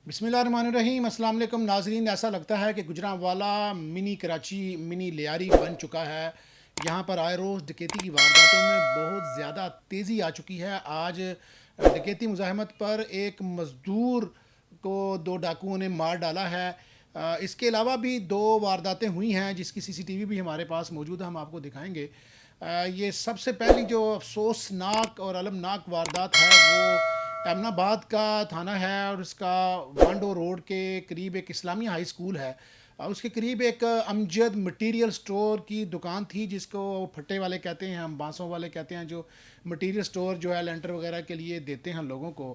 बिस्मिल्लाहिर्रहमानिर्रहीम। अस्सलाम वालेकुम नाजरीन। ऐसा लगता है कि गुजरांवाला मिनी कराची मिनी लियारी बन चुका है। यहाँ पर आए रोज़ डकैती की वारदातों में बहुत ज़्यादा तेज़ी आ चुकी है। आज डकैती मुज़ाहमत पर एक मज़दूर को दो डाकुओं ने मार डाला है। इसके अलावा भी दो वारदातें हुई हैं जिसकी सीसीटीवी भी हमारे पास मौजूद है, हम आपको दिखाएंगे। ये सबसे पहली जो अफसोसनाक और अलमनाक वारदात है वो एमनाबाद का थाना है और उसका वांडो रोड के करीब एक इस्लामी हाई स्कूल है। उसके करीब एक अमजद मटेरियल स्टोर की दुकान थी जिसको फट्टे वाले कहते हैं, हम बांसों वाले कहते हैं, जो मटेरियल स्टोर जो है लेंटर वगैरह के लिए देते हैं लोगों को।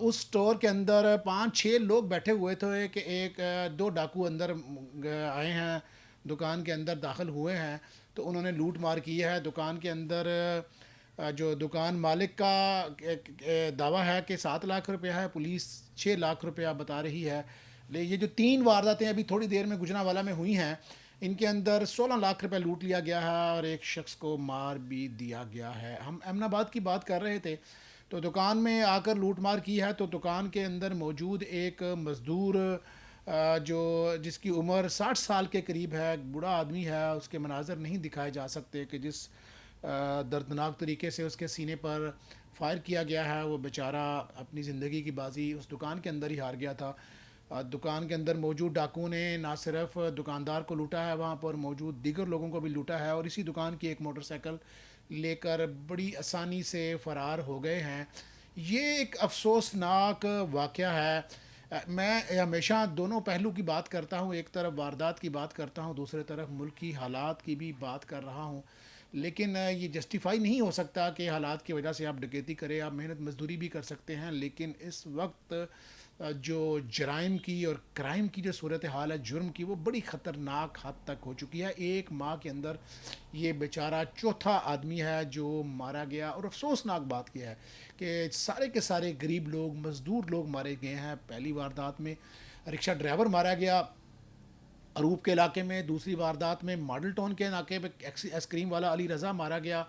उस स्टोर के अंदर पाँच छः लोग बैठे हुए थे कि एक दो डाकू अंदर आए हैं, दुकान के अंदर दाखिल हुए हैं, तो उन्होंने लूट मार की है दुकान के अंदर। जो दुकान मालिक का दावा है कि 7 लाख रुपया है, पुलिस 6 लाख रुपया बता रही है। ले ये जो तीन वारदातें अभी थोड़ी देर में गुजरांवाला में हुई हैं, इनके अंदर 16 लाख रुपए लूट लिया गया है और एक शख्स को मार भी दिया गया है। हम अहमदाबाद की बात कर रहे थे, तो दुकान में आकर लूट मार की है। तो दुकान के अंदर मौजूद एक मज़दूर जो जिसकी उम्र 60 साल के करीब है, बूढ़ा आदमी है, उसके मनाजर नहीं दिखाए जा सकते कि जिस दर्दनाक तरीके से उसके सीने पर फायर किया गया है, वो बेचारा अपनी ज़िंदगी की बाजी उस दुकान के अंदर ही हार गया था। दुकान के अंदर मौजूद डाकुओं ने ना सिर्फ दुकानदार को लूटा है, वहाँ पर मौजूद दीगर लोगों को भी लूटा है और इसी दुकान की एक मोटरसाइकिल लेकर बड़ी आसानी से फ़रार हो गए हैं। ये एक अफसोसनाक वाक़या है। मैं हमेशा दोनों पहलू की बात करता हूँ, एक तरफ वारदात की बात करता हूँ, दूसरी तरफ मुल्क की हालात की भी बात कर रहा हूँ। लेकिन ये जस्टिफाई नहीं हो सकता कि हालात की वजह से आप डकैती करें। आप मेहनत मजदूरी भी कर सकते हैं, लेकिन इस वक्त जो जराइम की और क्राइम की जो सूरत हाल है, जुर्म की, वो बड़ी ख़तरनाक हद तक हो चुकी है। एक माह के अंदर ये बेचारा चौथा आदमी है जो मारा गया। और अफसोसनाक बात यह है कि सारे के सारे गरीब लोग, मज़दूर लोग मारे गए हैं। पहली वारदात में रिक्शा ड्राइवर मारा गया अरूप के इलाके में, दूसरी वारदात में मॉडल टाउन के इलाके में आइसक्रीम वाला अली रज़ा मारा गया,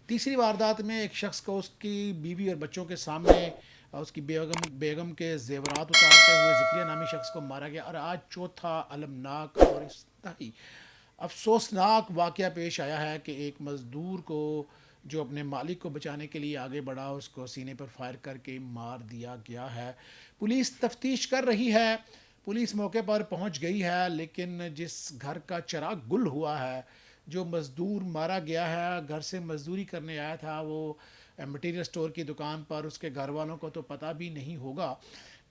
तीसरी वारदात में एक शख्स को उसकी बीवी और बच्चों के सामने उसकी बेगम के जेवरात उतारते हुए ज़िक्रिया नामी शख्स को मारा गया। और आज चौथा अलमनाक और इंतहाई अफसोसनाक वाक़या पेश आया है कि एक मज़दूर को जो अपने मालिक को बचाने के लिए आगे बढ़ा, उसको सीने पर फायर करके मार दिया गया है। पुलिस तफ्तीश कर रही है, पुलिस मौके पर पहुंच गई है, लेकिन जिस घर का चिराग गुल हुआ है, जो मज़दूर मारा गया है, घर से मज़दूरी करने आया था वो मटेरियल स्टोर की दुकान पर, उसके घर वालों को तो पता भी नहीं होगा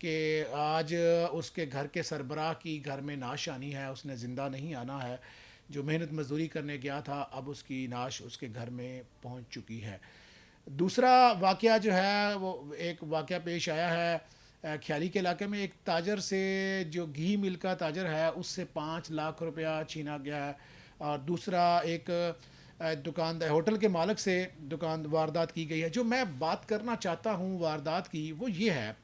कि आज उसके घर के सरबराह की घर में नाश आनी है, उसने ज़िंदा नहीं आना है। जो मेहनत मजदूरी करने गया था, अब उसकी नाश उसके घर में पहुंच चुकी है। दूसरा वाक़या जो है वो एक वाक़या पेश आया है ख्याली के इलाके में। एक ताजर से, जो घी मिल का ताजर है, उससे 5 लाख रुपया छीना गया है। और दूसरा एक दुकानदार होटल के मालिक से दुकान वारदात की गई है। जो मैं बात करना चाहता हूँ वारदात की, वो ये है,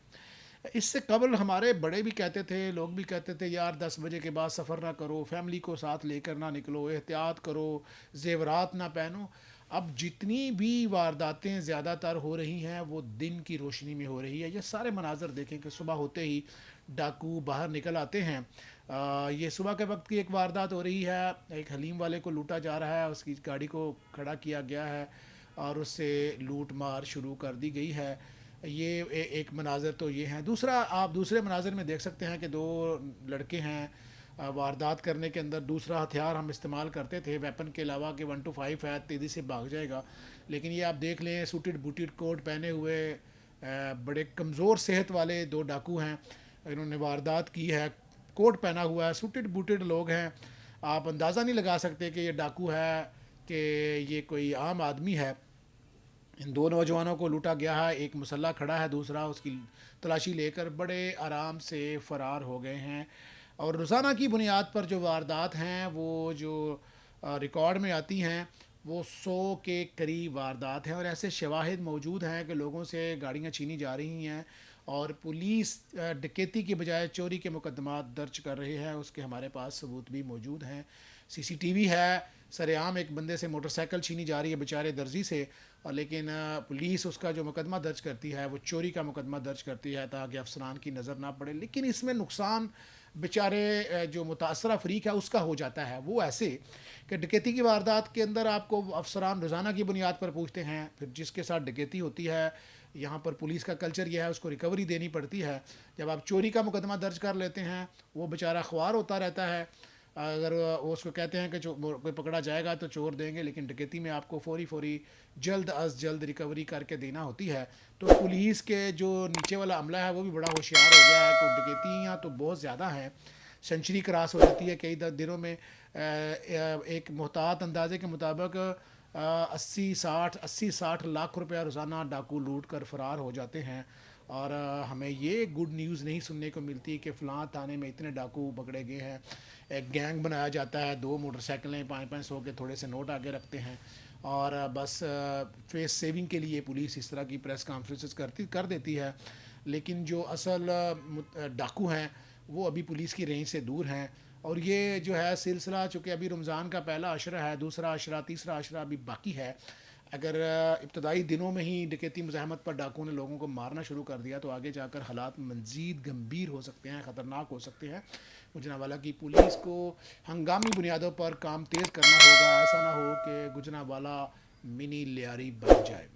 इससे कबल हमारे बड़े भी कहते थे, लोग भी कहते थे, यार 10 बजे के बाद सफ़र ना करो, फैमिली को साथ लेकर ना निकलो, एहतियात करो, जेवरात ना पहनो। अब जितनी भी वारदातें ज़्यादातर हो रही हैं वो दिन की रोशनी में हो रही है। ये सारे मनाजर देखें कि सुबह होते ही डाकू बाहर निकल आते हैं। ये सुबह के वक्त की एक वारदात हो रही है, एक हलीम वाले को लूटा जा रहा है, उसकी गाड़ी को खड़ा किया गया है और उससे लूट मार शुरू कर दी गई है। ये एक मनाज़र तो ये हैं। दूसरा, आप दूसरे मनाज़र में देख सकते हैं कि दो लड़के हैं वारदात करने के अंदर। दूसरा हथियार हम इस्तेमाल करते थे वेपन के अलावा कि 1 to 5 है, तेज़ी से भाग जाएगा, लेकिन ये आप देख लें, सूटेड बूटेड कोट पहने हुए बड़े कमज़ोर सेहत वाले दो डाकू हैं, इन्होंने वारदात की है। कोट पहना हुआ है, सूटेड बूटेड लोग हैं, आप अंदाज़ा नहीं लगा सकते कि ये डाकू है कि ये कोई आम आदमी है। इन दो नौजवानों को लूटा गया है, एक मुसल्ला खड़ा है, दूसरा उसकी तलाशी लेकर बड़े आराम से फ़रार हो गए हैं। और रोज़ाना की बुनियाद पर जो वारदात हैं, वो जो रिकॉर्ड में आती हैं, वो 100 के करीब वारदात हैं। और ऐसे शवाहिद मौजूद हैं कि लोगों से गाड़ियाँ छीनी जा रही हैं और पुलिस डकैती के बजाय चोरी के मुकदमात दर्ज कर रहे हैं, उसके हमारे पास सबूत भी मौजूद हैं। सीसीटीवी है, सरेआम एक बंदे से मोटरसाइकिल छीनी जा रही है बेचारे दर्जी से, और लेकिन पुलिस उसका जो मुकदमा दर्ज करती है वो चोरी का मुकदमा दर्ज करती है ताकि अफसरान की नज़र ना पड़े। लेकिन इसमें नुकसान बेचारे जो मुतासरा फरीक है उसका हो जाता है। वो ऐसे कि डकैती की वारदात के अंदर आपको अफसरान रोज़ाना की बुनियाद पर पूछते हैं, फिर जिसके साथ डकैती होती है यहाँ पर पुलिस का कल्चर यह है उसको रिकवरी देनी पड़ती है। जब आप चोरी का मुकदमा दर्ज कर लेते हैं वो बेचारा ख्वार होता रहता है। अगर वो उसको कहते हैं कि कोई पकड़ा जाएगा तो चोर देंगे, लेकिन डकैती में आपको फौरी जल्द अज जल्द रिकवरी करके देना होती है। तो पुलिस के जो नीचे वाला अमला है वो भी बड़ा होशियार हो गया है। तो डकैतियाँ तो बहुत ज़्यादा हैं, सेंचुरी क्रॉस हो जाती है कई दिनों में। एक मोहतात अंदाजे के मुताबिक 80-60 लाख रुपया रोज़ाना डाकू लूट कर फ़रार हो जाते हैं। और हमें ये गुड न्यूज़ नहीं सुनने को मिलती कि फ़लाँ थाने में इतने डाकू पकड़े गए हैं। एक गैंग बनाया जाता है, 2 मोटरसाइकिलें 500 के थोड़े से नोट आगे रखते हैं, और बस फेस सेविंग के लिए पुलिस इस तरह की प्रेस कॉन्फ्रेंसेस कर देती है। लेकिन जो असल डाकू हैं वो अभी पुलिस की रेंज से दूर हैं। और ये जो है सिलसिला, चूँकि अभी रमज़ान का पहला अशरा है, दूसरा अशरा, तीसरा अशरा अभी बाकी है। अगर इब्तदाई दिनों में ही डकैती मुज़ाहमत पर डाकुओं ने लोगों को मारना शुरू कर दिया तो आगे जाकर हालात मज़ीद गंभीर हो सकते हैं, ख़तरनाक हो सकते हैं। गुजरांवाला की पुलिस को हंगामी बुनियादों पर काम तेज़ करना होगा, ऐसा ना हो कि गुजरांवाला मिनी लियारी बन जाए।